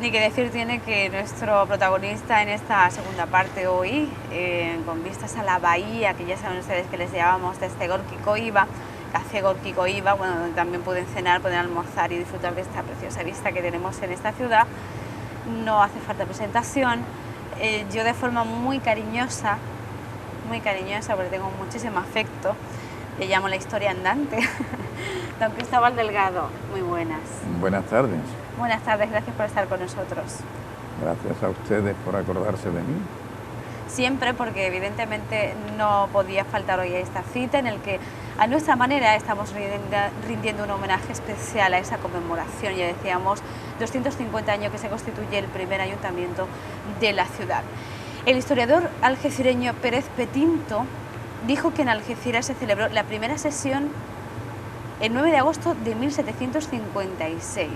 Ni que decir tiene que nuestro protagonista en esta segunda parte hoy, con vistas a la bahía, que ya saben ustedes que les llamamos desde Gorki Coiba, Café Gorki Coiba, bueno, donde también pueden cenar, pueden almorzar y disfrutar de esta preciosa vista que tenemos en esta ciudad. No hace falta presentación. Yo de forma muy cariñosa, porque tengo muchísimo afecto, le llamo la historia andante. Don Cristóbal Delgado, muy buenas. Buenas tardes. Buenas tardes, gracias por estar con nosotros. Gracias a ustedes por acordarse de mí. Siempre, porque evidentemente no podía faltar hoy esta cita en el que a nuestra manera estamos rindiendo un homenaje especial a esa conmemoración, ya decíamos, 250 años que se constituye el primer ayuntamiento de la ciudad. El historiador algecireño Pérez Petinto dijo que en Algeciras se celebró la primera sesión el 9 de agosto de 1756.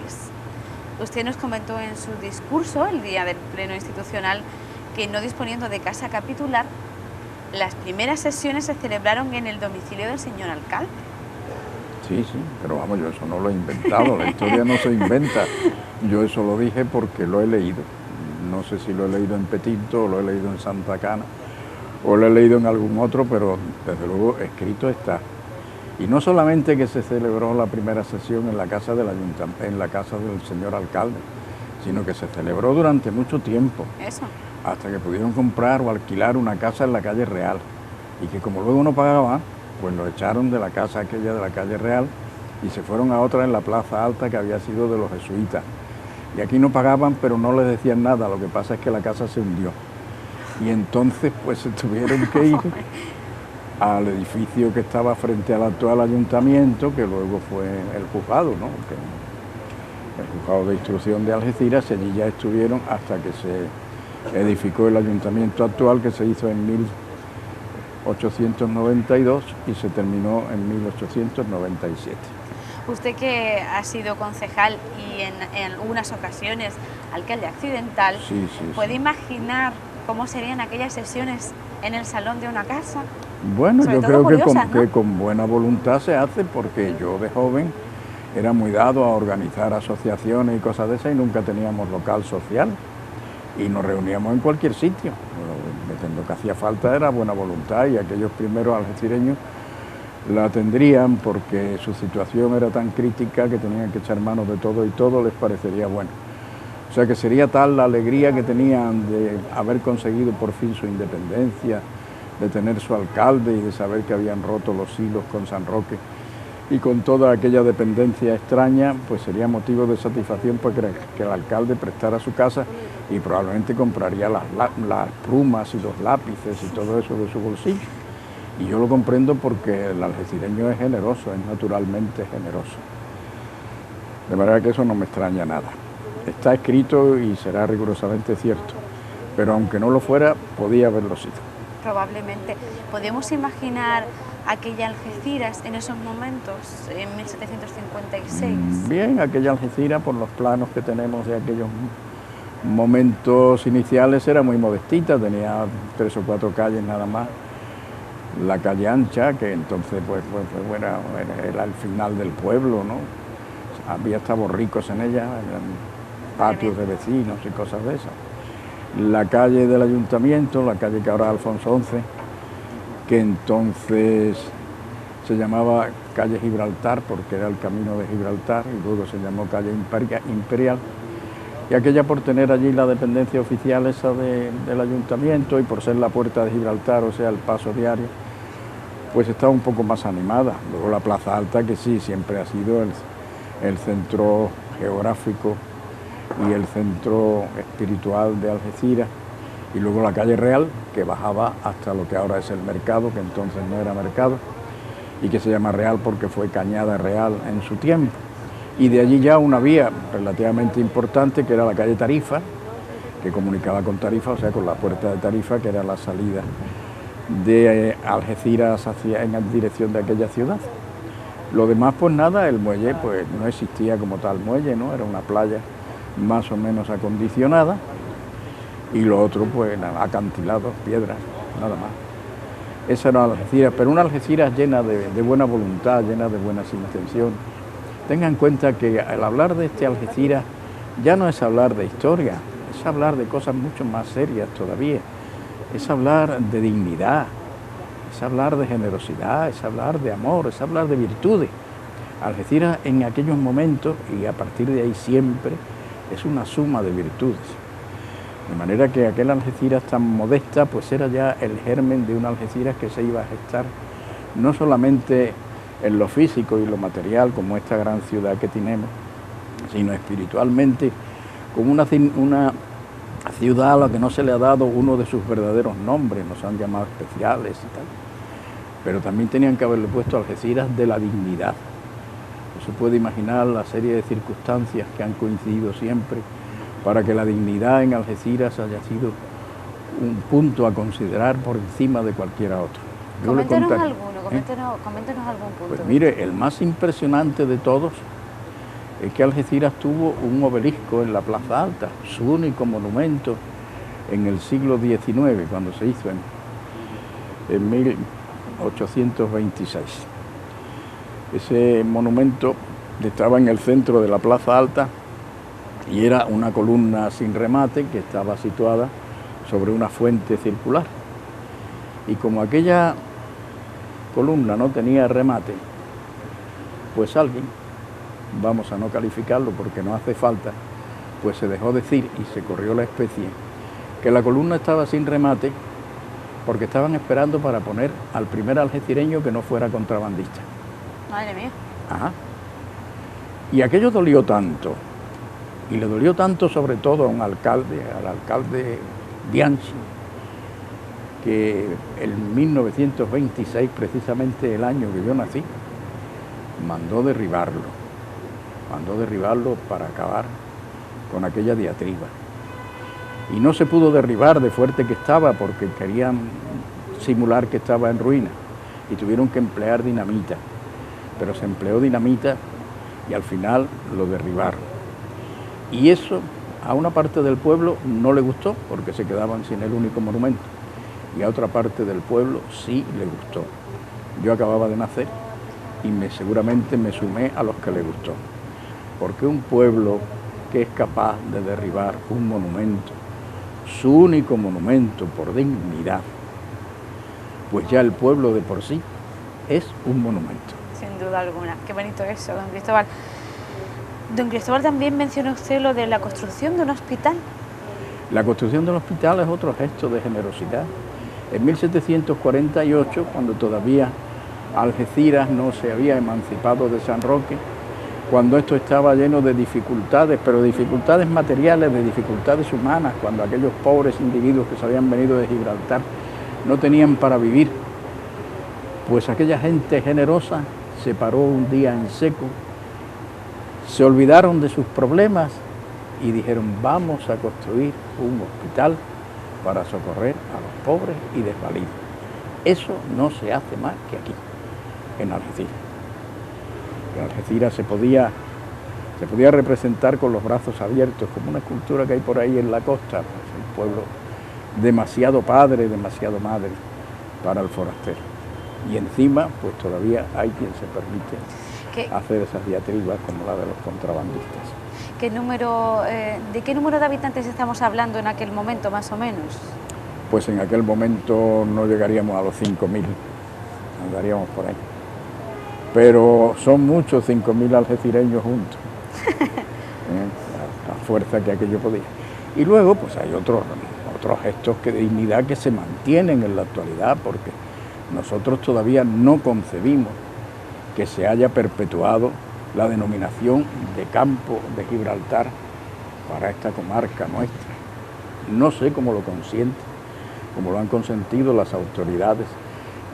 Usted nos comentó en su discurso, el día del pleno institucional, que no disponiendo de casa capitular, las primeras sesiones se celebraron en el domicilio del señor alcalde. Sí, pero vamos, yo eso no lo he inventado, la historia no se inventa. Yo eso lo dije porque lo he leído. No sé si lo he leído en Petinto, o lo he leído en Santa Cana, o lo he leído en algún otro, pero desde luego escrito está. Y no solamente que se celebró la primera sesión en la casa del ayuntamiento, en la casa del señor alcalde, sino que se celebró durante mucho tiempo. Eso. Hasta que pudieron comprar o alquilar una casa en la calle Real. Y que como luego no pagaban, pues lo echaron de la casa aquella de la calle Real y se fueron a otra en la Plaza Alta que había sido de los jesuitas. Y aquí no pagaban, pero no les decían nada, lo que pasa es que la casa se hundió. Y entonces pues se tuvieron que ir al edificio que estaba frente al actual ayuntamiento, que luego fue el juzgado, ¿no? El juzgado de instrucción de Algeciras, y allí ya estuvieron hasta que se edificó el ayuntamiento actual, que se hizo en 1892 y se terminó en 1897. Usted, que ha sido concejal y en algunas ocasiones alcalde accidental, ¿puede imaginar cómo serían aquellas sesiones en el salón de una casa? Bueno, yo creo que con buena voluntad se hace, porque yo de joven era muy dado a organizar asociaciones y cosas de esas y nunca teníamos local social y nos reuníamos en cualquier sitio. Lo que hacía falta era buena voluntad, y aquellos primeros algecireños la tendrían porque su situación era tan crítica que tenían que echar manos de todo y todo les parecería bueno. O sea que sería tal la alegría que tenían de haber conseguido por fin su independencia, de tener su alcalde y de saber que habían roto los hilos con San Roque y con toda aquella dependencia extraña, pues sería motivo de satisfacción pues que el alcalde prestara su casa y probablemente compraría las plumas y los lápices y todo eso de su bolsillo. Y yo lo comprendo porque el algecireño es generoso, es naturalmente generoso. De manera que eso no me extraña nada. Está escrito y será rigurosamente cierto, pero aunque no lo fuera, podía haberlo sido. Probablemente. ¿Podemos imaginar aquella Algeciras en esos momentos, en 1756? Bien, aquella Algeciras, por los planos que tenemos de aquellos momentos iniciales, era muy modestita, tenía 3 o 4 calles nada más. La calle ancha, que entonces pues era el final del pueblo, ¿no? Había hasta borricos en ella, patios de vecinos y cosas de esas. La calle del ayuntamiento, la calle que ahora es Alfonso XI, que entonces se llamaba calle Gibraltar porque era el camino de Gibraltar, y luego se llamó calle Imperial, y aquella por tener allí la dependencia oficial esa del ayuntamiento y por ser la puerta de Gibraltar, o sea, el paso diario, pues estaba un poco más animada. Luego la Plaza Alta, que sí, siempre ha sido el centro geográfico y el centro espiritual de Algeciras, y luego la calle Real, que bajaba hasta lo que ahora es el mercado, que entonces no era mercado, y que se llama Real porque fue Cañada Real en su tiempo. Y de allí ya una vía relativamente importante, que era la calle Tarifa, que comunicaba con Tarifa, o sea, con la puerta de Tarifa, que era la salida de Algeciras en dirección de aquella ciudad. Lo demás, pues nada, el muelle pues no existía como tal muelle, ¿no? Era una playa más o menos acondicionada, y lo otro, pues acantilados, piedras, nada más. Esa era Algeciras, pero una Algeciras llena de buena voluntad, llena de buenas intenciones. Tengan en cuenta que al hablar de este Algeciras ya no es hablar de historia, es hablar de cosas mucho más serias todavía, es hablar de dignidad, es hablar de generosidad, es hablar de amor, es hablar de virtudes. Algeciras en aquellos momentos, y a partir de ahí siempre, es una suma de virtudes. De manera que aquel Algeciras tan modesta, pues era ya el germen de una Algeciras que se iba a gestar no solamente en lo físico y lo material, como esta gran ciudad que tenemos, sino espiritualmente, como una ciudad a la que no se le ha dado uno de sus verdaderos nombres, nos han llamado especiales y tal. Pero también tenían que haberle puesto Algeciras de la dignidad. No se puede imaginar la serie de circunstancias que han coincidido siempre para que la dignidad en Algeciras haya sido un punto a considerar por encima de cualquiera otro. Coméntenos algún punto. Pues mire, el más impresionante de todos es que Algeciras tuvo un obelisco en la Plaza Alta, su único monumento en el siglo XIX, cuando se hizo en 1826. Ese monumento estaba en el centro de la Plaza Alta y era una columna sin remate que estaba situada sobre una fuente circular. Y como aquella columna no tenía remate, pues alguien, vamos a no calificarlo porque no hace falta, pues se dejó decir y se corrió la especie que la columna estaba sin remate porque estaban esperando para poner al primer algecireño que no fuera contrabandista. Madre mía. Ajá. Y aquello dolió tanto, y le dolió tanto sobre todo a un alcalde, al alcalde Bianchi, que en 1926, precisamente el año que yo nací, mandó derribarlo para acabar con aquella diatriba. Y no se pudo derribar de fuerte que estaba porque querían simular que estaba en ruina y tuvieron que emplear dinamita, pero se empleó dinamita y al final lo derribaron. Y eso a una parte del pueblo no le gustó porque se quedaban sin el único monumento, y a otra parte del pueblo sí le gustó. Yo acababa de nacer y seguramente me sumé a los que le gustó, porque un pueblo que es capaz de derribar un monumento, su único monumento por dignidad, pues ya el pueblo de por sí es un monumento. Sin duda alguna. Qué bonito eso, don Cristóbal. Don Cristóbal, también mencionó usted lo de la construcción de un hospital. La construcción del hospital es otro gesto de generosidad. En 1748, cuando todavía Algeciras no se había emancipado de San Roque, cuando esto estaba lleno de dificultades, pero de dificultades materiales, de dificultades humanas, cuando aquellos pobres individuos que se habían venido de Gibraltar no tenían para vivir, pues aquella gente generosa se paró un día en seco, se olvidaron de sus problemas y dijeron: vamos a construir un hospital para socorrer a los pobres y desvalidos. Eso no se hace más que aquí, en Algeciras. En Algeciras se podía representar con los brazos abiertos, como una escultura que hay por ahí en la costa, pues un pueblo demasiado padre, demasiado madre para el forastero. Y encima, pues todavía hay quien se permite hacer esas diatribas como la de los contrabandistas. ¿De qué número de habitantes estamos hablando en aquel momento, más o menos? Pues en aquel momento no llegaríamos a los 5.000, andaríamos por ahí. Pero son muchos 5.000 algecireños juntos, la fuerza que aquello podía. Y luego pues hay otros gestos de dignidad que se mantienen en la actualidad, porque nosotros todavía no concebimos que se haya perpetuado la denominación de Campo de Gibraltar para esta comarca nuestra. No sé cómo lo consienten, como lo han consentido las autoridades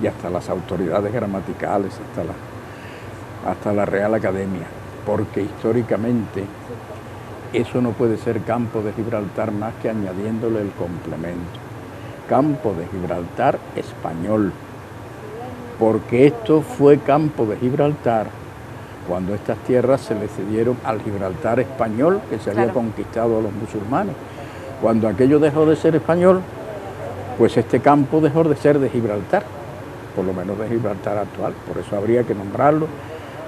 y hasta las autoridades gramaticales, hasta la Real Academia, porque históricamente eso no puede ser Campo de Gibraltar más que añadiéndole el complemento: Campo de Gibraltar español, porque esto fue Campo de Gibraltar cuando estas tierras se le cedieron al Gibraltar español que se había conquistado a los musulmanes. Cuando aquello dejó de ser español, pues este campo dejó de ser de Gibraltar, por lo menos de Gibraltar actual. Por eso habría que nombrarlo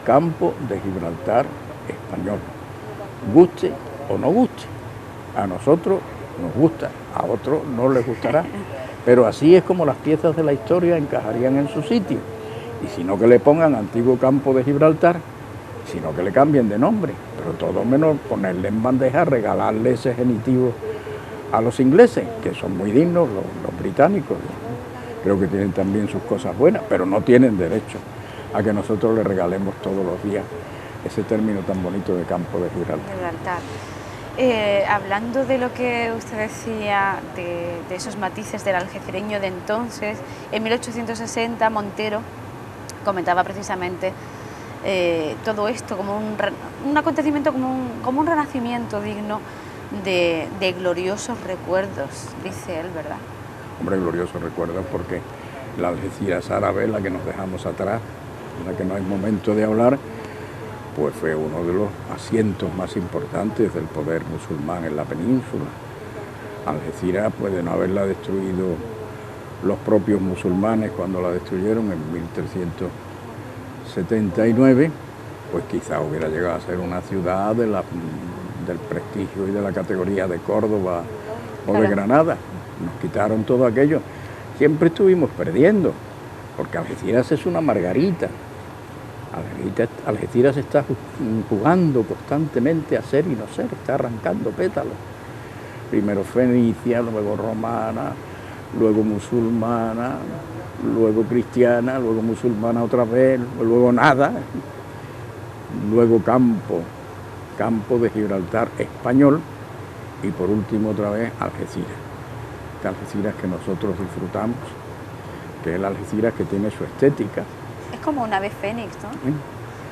Campo de Gibraltar español, guste o no guste. A nosotros nos gusta, a otros no les gustará. Pero así es como las piezas de la historia encajarían en su sitio. Y si no, que le pongan Antiguo Campo de Gibraltar, sino que le cambien de nombre. Pero todo menos ponerle en bandeja, regalarle ese genitivo a los ingleses, que son muy dignos, los británicos. Creo que tienen también sus cosas buenas, pero no tienen derecho a que nosotros le regalemos todos los días ese término tan bonito de Campo de Gibraltar. Hablando de lo que usted decía, de esos matices del algecireño de entonces, en 1860 Montero comentaba precisamente todo esto como un acontecimiento, como un renacimiento digno de gloriosos recuerdos, dice él, ¿verdad? Hombre, gloriosos recuerdos, porque la Algeciras árabe, la que nos dejamos atrás, la que no hay momento de hablar, pues fue uno de los asientos más importantes del poder musulmán en la península. Algeciras puede no haberla destruido los propios musulmanes cuando la destruyeron en 1379, pues quizá hubiera llegado a ser una ciudad del prestigio y de la categoría de Córdoba o de Granada. Nos quitaron todo aquello. Siempre estuvimos perdiendo, porque Algeciras es una margarita. Algeciras está jugando constantemente a ser y no ser, está arrancando pétalos. Primero fenicia, luego romana, luego musulmana, luego cristiana, luego musulmana otra vez, luego nada, luego campo de Gibraltar español y por último otra vez Algeciras. Esta Algeciras que nosotros disfrutamos, que es la Algeciras que tiene su estética. Es como un ave fénix, ¿no?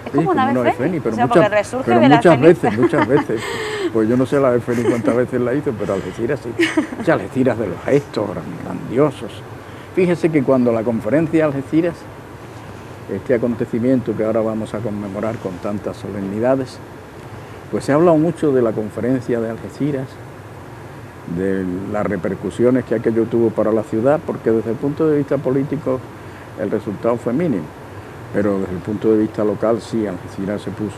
Es Sí, como un ave fénix, pero, o sea, porque resurge pero de muchas la ceniza. muchas veces. Pues yo no sé la ave fénix cuántas veces la hizo, pero Algeciras sí. Ya Algeciras de los gestos grandiosos. Fíjese que cuando la conferencia de Algeciras, este acontecimiento que ahora vamos a conmemorar con tantas solemnidades, pues se ha hablado mucho de la conferencia de Algeciras, de las repercusiones que aquello tuvo para la ciudad, porque desde el punto de vista político el resultado fue mínimo, pero desde el punto de vista local sí, Algeciras se puso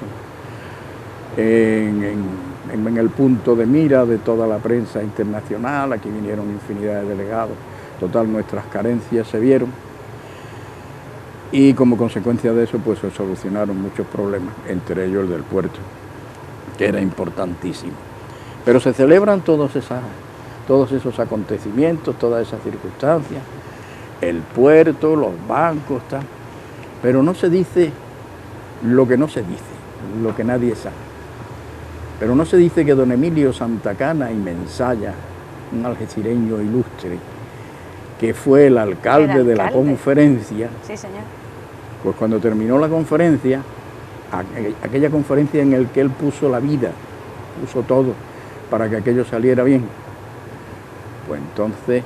en el punto de mira de toda la prensa internacional. Aquí vinieron infinidad de delegados, total, nuestras carencias se vieron y como consecuencia de eso pues se solucionaron muchos problemas, entre ellos el del puerto, que era importantísimo. Pero se celebran todos esos acontecimientos, todas esas circunstancias, el puerto, los bancos, tal, pero no se dice lo que no se dice, lo que nadie sabe. Pero no se dice que don Emilio Santacana y Mensalla, un algecireño ilustre, que fue el alcalde de la conferencia, sí, señor, pues cuando terminó la conferencia, aquella conferencia en la que él puso la vida, puso todo para que aquello saliera bien, pues entonces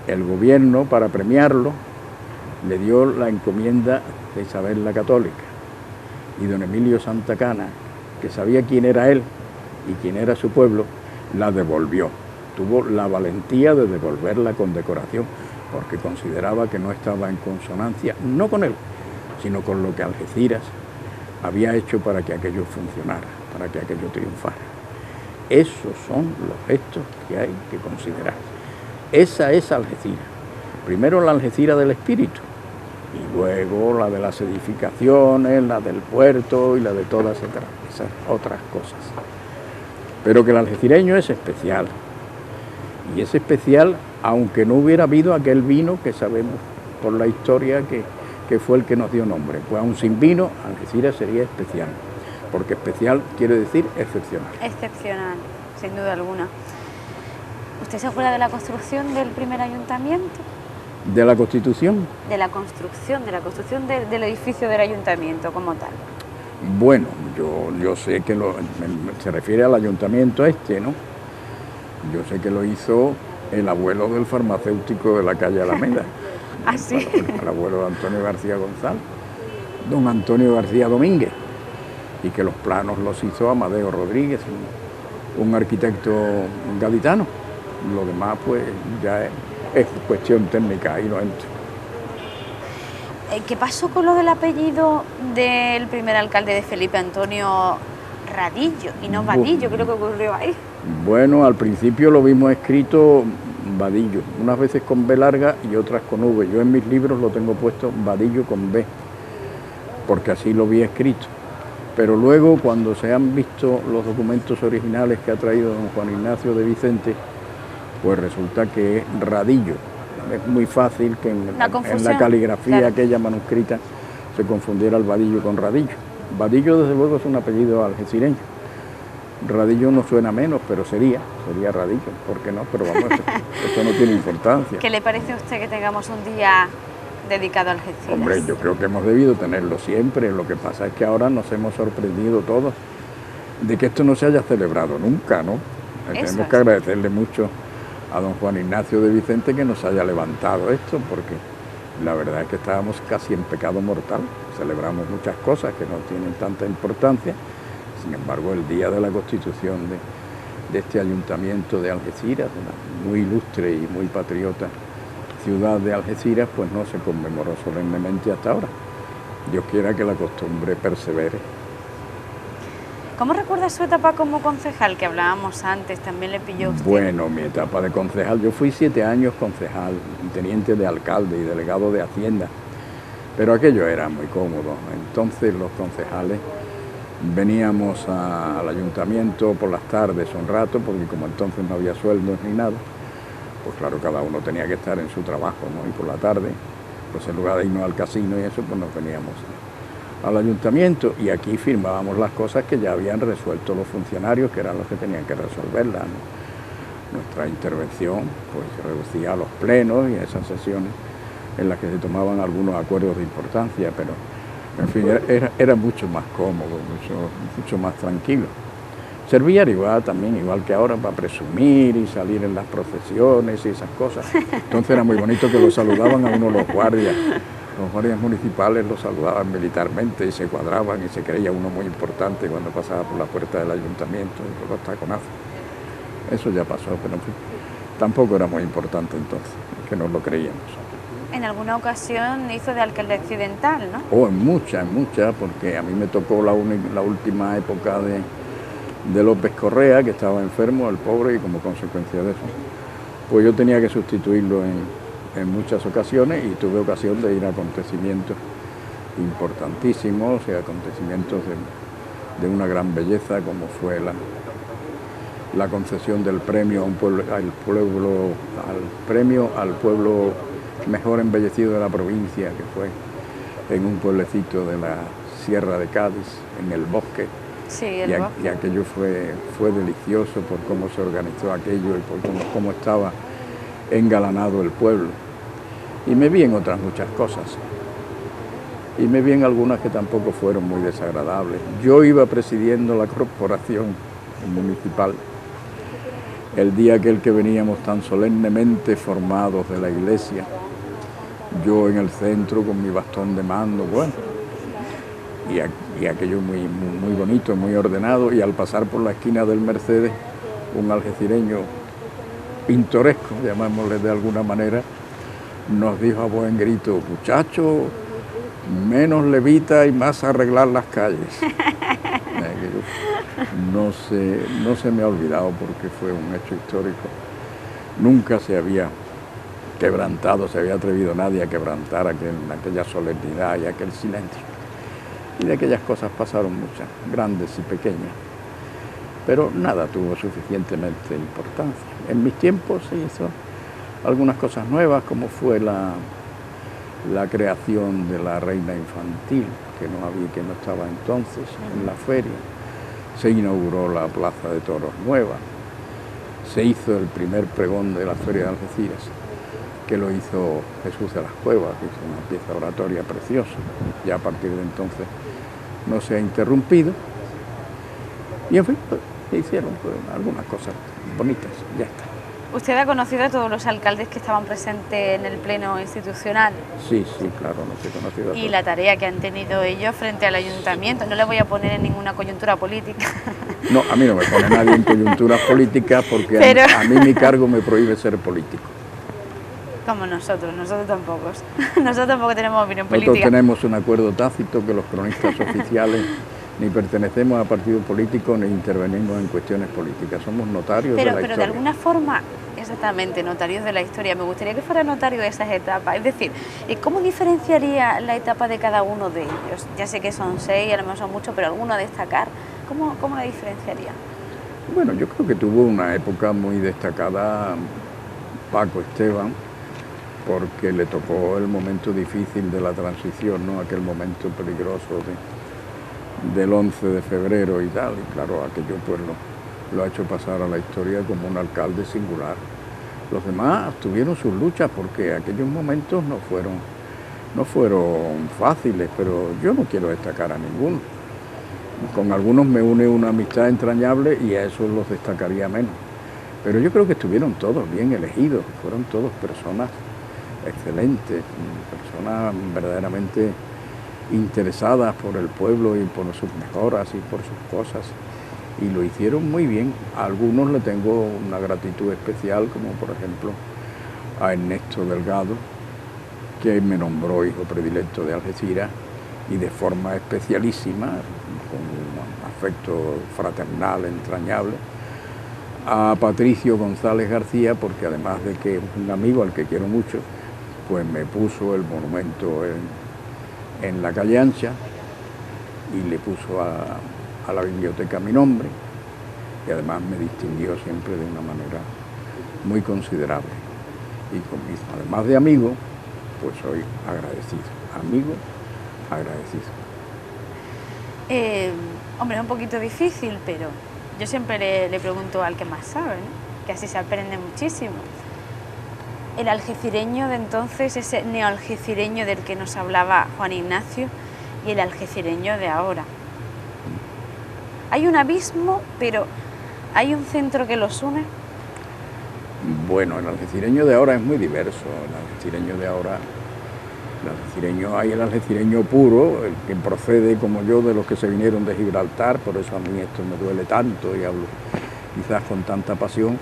el gobierno, para premiarlo, le dio la encomienda de Isabel la Católica, y don Emilio Santacana, que sabía quién era él y quién era su pueblo, la devolvió. Tuvo la valentía de devolver la condecoración porque consideraba que no estaba en consonancia, no con él, sino con lo que Algeciras había hecho para que aquello funcionara, para que aquello triunfara. Esos son los gestos que hay que considerar. Esa es Algeciras. Primero la Algeciras del espíritu y luego la de las edificaciones, la del puerto y la de todas esas otras cosas. Pero que el algecireño es especial. Y es especial aunque no hubiera habido aquel vino que sabemos por la historia que fue el que nos dio nombre. Pues aún sin vino, Algeciras sería especial. Porque especial quiere decir excepcional. Excepcional, sin duda alguna. ¿Usted se acuerda de la construcción del primer ayuntamiento? ¿De la Constitución? De la construcción del edificio del ayuntamiento como tal. Bueno, yo sé que se refiere al ayuntamiento este, ¿no? Yo sé que lo hizo el abuelo del farmacéutico de la calle Alameda. ¿Ah, sí? El abuelo de Antonio García González, don Antonio García Domínguez, y que los planos los hizo Amadeo Rodríguez, un arquitecto gaditano. Lo demás pues ya es cuestión técnica y no entro. ¿Qué pasó con lo del apellido del primer alcalde de Felipe, Antonio Radillo y no Vadillo, ¿qué es lo que ocurrió ahí? Bueno, al principio lo vimos escrito Vadillo, unas veces con B larga y otras con V. Yo en mis libros lo tengo puesto Vadillo con B, porque así lo vi escrito. Pero luego, cuando se han visto los documentos originales que ha traído don Juan Ignacio de Vicente, pues resulta que es Radillo. Es muy fácil que en la caligrafía claro, aquella manuscrita se confundiera el Vadillo con Radillo. Vadillo, desde luego, es un apellido algecireño. Radillo no suena menos, pero sería Radillo, ¿por qué no? Pero vamos, eso no tiene importancia. ¿Qué le parece a usted que tengamos un día dedicado a Algeciras? Hombre, yo creo que hemos debido tenerlo siempre, lo que pasa es que ahora nos hemos sorprendido todos de que esto no se haya celebrado nunca, ¿no? Tenemos que agradecerle mucho a don Juan Ignacio de Vicente que nos haya levantado esto, porque la verdad es que estábamos casi en pecado mortal, celebramos muchas cosas que no tienen tanta importancia. Sin embargo, el día de la constitución de este ayuntamiento de Algeciras, una muy ilustre y muy patriota ciudad de Algeciras, pues no se conmemoró solemnemente hasta ahora. Dios quiera que la costumbre persevere. ¿Cómo recuerda su etapa como concejal, que hablábamos antes? ¿También le pilló usted? Bueno, mi etapa de concejal, yo fui 7 años concejal, teniente de alcalde y delegado de Hacienda, pero aquello era muy cómodo. Entonces los concejales veníamos al ayuntamiento por las tardes un rato, porque como entonces no había sueldos ni nada, pues claro, cada uno tenía que estar en su trabajo, ¿no? Y por la tarde, pues en lugar de irnos al casino y eso, pues nos veníamos al ayuntamiento y aquí firmábamos las cosas que ya habían resuelto los funcionarios, que eran los que tenían que resolverlas, ¿no? Nuestra intervención pues se reducía a los plenos y a esas sesiones en las que se tomaban algunos acuerdos de importancia, pero en fin, era mucho más cómodo, mucho más tranquilo. Servía igual también, igual que ahora, para presumir y salir en las procesiones y esas cosas. Entonces era muy bonito que lo saludaban a uno los guardias municipales, lo saludaban militarmente y se cuadraban y se creía uno muy importante cuando pasaba por la puerta del ayuntamiento y por los taconazos. Eso ya pasó, pero en fin, tampoco era muy importante entonces, que no lo creíamos. En alguna ocasión hizo de alcalde accidental, ¿no? Oh, en muchas, porque a mí me tocó la última época de López Correa, que estaba enfermo, el pobre, y como consecuencia de eso, pues yo tenía que sustituirlo en muchas ocasiones y tuve ocasión de ir a acontecimientos importantísimos, acontecimientos de una gran belleza, como fue la concesión del premio al pueblo mejor embellecido de la provincia, que fue en un pueblecito de la Sierra de Cádiz, en el Bosque. Sí, y aquello fue delicioso por cómo se organizó aquello y por cómo estaba engalanado el pueblo. Y me vi en otras muchas cosas. Y me vi en algunas que tampoco fueron muy desagradables. Yo iba presidiendo la corporación municipal el día aquel que veníamos tan solemnemente formados de la iglesia, yo en el centro con mi bastón de mando, bueno, y aquello muy bonito, muy ordenado, y al pasar por la esquina del Mercedes, un algecireño pintoresco, llamémosle de alguna manera, nos dijo a buen grito: muchacho, menos levita y más arreglar las calles. No se me ha olvidado porque fue un hecho histórico. Nunca se había quebrantado, se había atrevido nadie a quebrantar aquella solemnidad y aquel silencio. Y de aquellas cosas pasaron muchas, grandes y pequeñas, pero nada tuvo suficientemente importancia. En mis tiempos se hizo algunas cosas nuevas, como fue la creación de la reina infantil, que no estaba entonces en la feria. Se inauguró la plaza de toros nueva, se hizo el primer pregón de la feria de Algeciras, que lo hizo Jesús de las Cuevas, que hizo una pieza oratoria preciosa. Ya a partir de entonces no se ha interrumpido. Y en fin, pues, se hicieron algunas cosas bonitas, ya está. ¿Usted ha conocido a todos los alcaldes que estaban presentes en el pleno institucional? Sí, claro, los he conocido a todos. Y la tarea que han tenido ellos frente al ayuntamiento. No le voy a poner en ninguna coyuntura política. No, a mí no me pone nadie en coyunturas políticas porque pero a mí mi cargo me prohíbe ser político. Como nosotros tampoco. Nosotros tampoco tenemos opinión política. Nosotros tenemos un acuerdo tácito que los cronistas oficiales ni pertenecemos a partidos políticos, ni intervenimos en cuestiones políticas. Somos notarios de la historia. Pero de alguna forma, exactamente, notarios de la historia. Me gustaría que fuera notario de esas etapas. Es decir, ¿cómo diferenciaría la etapa de cada uno de ellos? Ya sé que son 6, a lo mejor son muchos, pero alguno a destacar. ¿Cómo la diferenciaría? Bueno, yo creo que tuvo una época muy destacada Paco Esteban, porque le tocó el momento difícil de la transición, ¿no? Aquel momento peligroso del 11 de febrero y tal, y claro, aquello pues lo ha hecho pasar a la historia como un alcalde singular. Los demás tuvieron sus luchas porque aquellos momentos no fueron fáciles, pero yo no quiero destacar a ninguno. Con algunos me une una amistad entrañable y a esos los destacaría menos. Pero yo creo que estuvieron todos bien elegidos, fueron todos personas excelentes, personas verdaderamente interesadas por el pueblo y por sus mejoras y por sus cosas, y lo hicieron muy bien. A algunos le tengo una gratitud especial, como por ejemplo a Ernesto Delgado, que me nombró hijo predilecto de Algeciras y de forma especialísima, con un afecto fraternal entrañable, a Patricio González García, porque además de que es un amigo al que quiero mucho, pues me puso el monumento en la calle Ancha y le puso a la biblioteca mi nombre, y además me distinguió siempre de una manera muy considerable. Y además de amigo, pues soy agradecido, amigo agradecido. Hombre, es un poquito difícil, pero yo siempre le pregunto al que más sabe, ¿no? Que así se aprende muchísimo. El algecireño de entonces, ese neoalgecireño del que nos hablaba Juan Ignacio, y el algecireño de ahora. ¿Hay un abismo, pero hay un centro que los une? Bueno, el algecireño de ahora es muy diverso. El algecireño de ahora, hay el algecireño puro, el que procede como yo de los que se vinieron de Gibraltar, por eso a mí esto me duele tanto y hablo quizás con tanta pasión.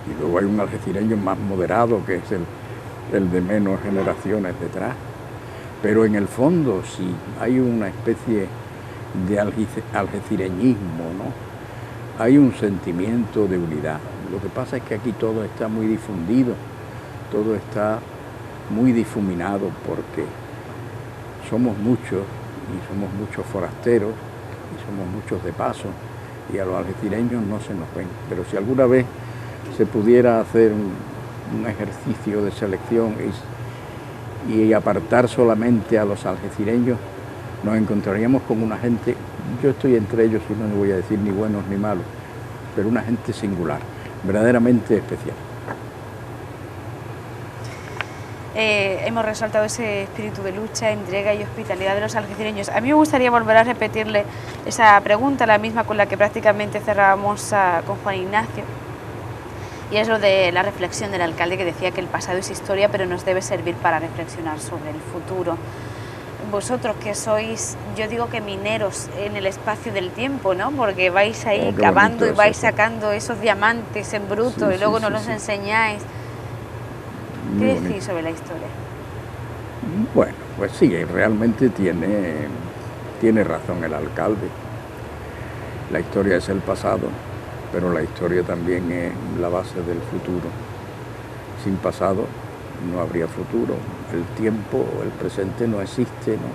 Y luego hay un algecireño más moderado, que es el de menos generaciones detrás. Pero en el fondo sí, hay una especie de algecireñismo, ¿no? Hay un sentimiento de unidad. Lo que pasa es que aquí todo está muy difundido, todo está muy difuminado, porque somos muchos, y somos muchos forasteros, y somos muchos de paso, y a los algecireños no se nos ven. Pero si alguna vez se pudiera hacer un ejercicio de selección y apartar solamente a los algecireños, nos encontraríamos con una gente, yo estoy entre ellos y no les voy a decir ni buenos ni malos, pero una gente singular, verdaderamente especial. Hemos resaltado ese espíritu de lucha, entrega y hospitalidad de los algecireños. A mí me gustaría volver a repetirle esa pregunta, la misma con la que prácticamente cerrábamos con Juan Ignacio. Y es lo de la reflexión del alcalde, que decía que el pasado es historia, pero nos debe servir para reflexionar sobre el futuro. Vosotros que sois, yo digo que mineros en el espacio del tiempo, ¿no? Porque vais ahí cavando y vais sacando esos diamantes en bruto, y luego nos los enseñáis. ¿Qué decís sobre la historia? Bueno, pues sí, realmente tiene razón el alcalde. La historia es el pasado, pero la historia también es la base del futuro. Sin pasado no habría futuro. El tiempo, el presente no existe, ¿no?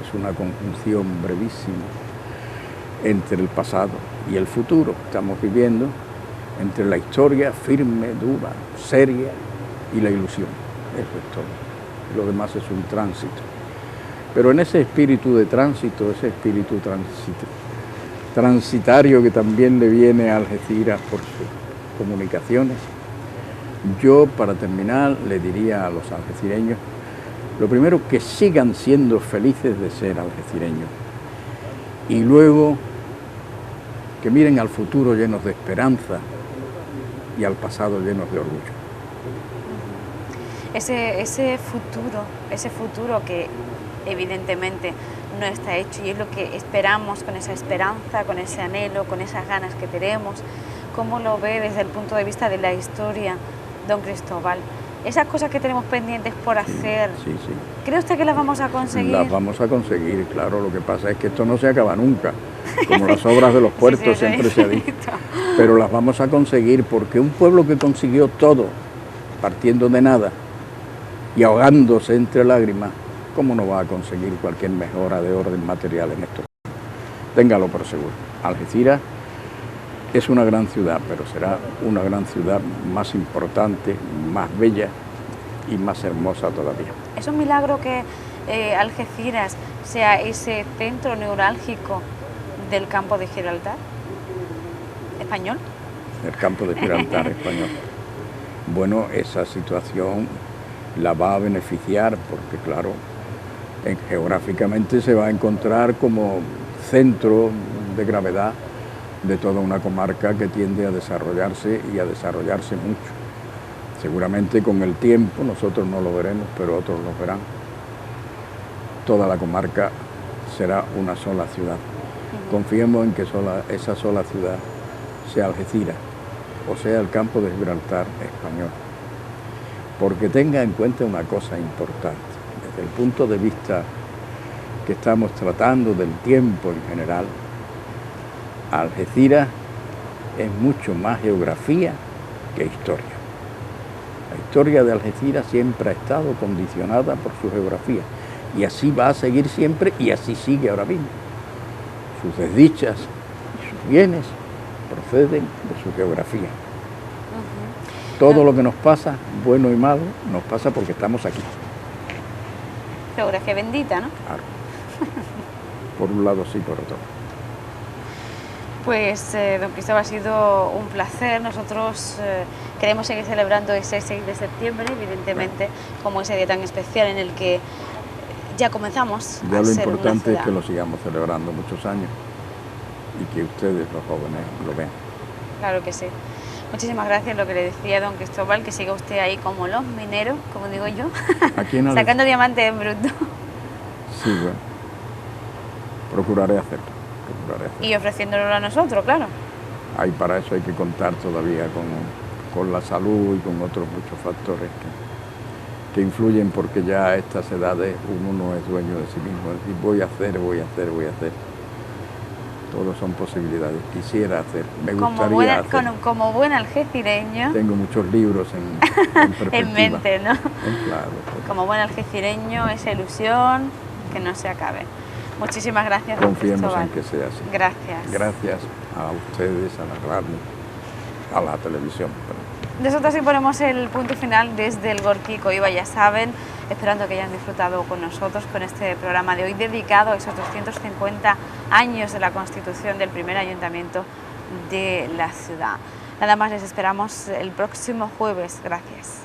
Es una conjunción brevísima entre el pasado y el futuro que estamos viviendo, entre la historia firme, dura, seria, y la ilusión. Eso es todo. Lo demás es un tránsito. Pero en ese espíritu de tránsito, ese espíritu transitario que también le viene a Algeciras por sus comunicaciones, yo, para terminar, le diría a los algecireños, lo primero, que sigan siendo felices de ser algecireños, y luego que miren al futuro llenos de esperanza y al pasado llenos de orgullo. Ese futuro que evidentemente no está hecho, y es lo que esperamos, con esa esperanza, con ese anhelo, con esas ganas que tenemos. ¿Cómo lo ve desde el punto de vista de la historia don Cristóbal? esas cosas que tenemos pendientes por hacer, Sí, sí. ¿cree usted que las vamos a conseguir? Las vamos a conseguir, claro. Lo que pasa es que esto no se acaba nunca, como las obras de los puertos Sí, siempre se ha dicho. Pero las vamos a conseguir porque un pueblo que consiguió todo, partiendo de nada y ahogándose entre lágrimas, ¿cómo no va a conseguir cualquier mejora de orden material en esto? Téngalo por seguro. Algeciras es una gran ciudad, pero será una gran ciudad más importante, más bella y más hermosa todavía. ¿Es un milagro que Algeciras sea ese centro neurálgico del campo de Gibraltar español? El campo de Gibraltar español. Bueno, esa situación la va a beneficiar porque, claro, geográficamente se va a encontrar como centro de gravedad de toda una comarca que tiende a desarrollarse y a desarrollarse mucho. Seguramente con el tiempo, nosotros no lo veremos, pero otros lo verán. Toda la comarca será una sola ciudad. Confiemos en que esa sola ciudad sea Algeciras, o sea el campo de Gibraltar español. Porque tenga en cuenta una cosa importante, desde el punto de vista que estamos tratando del tiempo en general, Algeciras es mucho más geografía que historia. La historia de Algeciras siempre ha estado condicionada por su geografía y así va a seguir siempre y así sigue ahora mismo. Sus desdichas y sus bienes proceden de su geografía. Todo lo que nos pasa, bueno y malo, nos pasa porque estamos aquí. Geografía bendita, ¿no? Claro. Por un lado sí, por otro. Pues, don Cristóbal, ha sido un placer. Nosotros queremos seguir celebrando ese 6 de septiembre, evidentemente, como ese día tan especial en el que ya comenzamos Ya a lo ser una importante es ciudad. que lo sigamos celebrando muchos años y que ustedes, los jóvenes, lo vean. Claro que sí. Muchísimas gracias, lo que le decía don Cristóbal, que siga usted ahí como los mineros, como digo yo, Aquí en sacando diamantes en bruto. Sí, bueno. Procuraré hacerlo. Y ofreciéndolo a nosotros, claro. Para eso hay que contar todavía con la salud y con otros muchos factores que influyen, porque ya a estas edades uno no es dueño de sí mismo. Es decir, voy a hacer. Todos son posibilidades. Quisiera hacer, me gustaría hacer. Como buen algecireño. Tengo muchos libros en perspectiva. En mente, ¿no? Claro. Como buen algecireño, esa ilusión que no se acabe. Muchísimas gracias, don Confiemos Cristóbal. en que sea así. Gracias. Gracias a ustedes, a la radio, a la televisión. Nosotros sí ponemos el punto final desde el Gorki Coiba, ya saben, esperando que hayan disfrutado con nosotros con este programa de hoy dedicado a esos 250 años de la constitución del primer ayuntamiento de la ciudad. Nada más, les esperamos el próximo jueves. Gracias.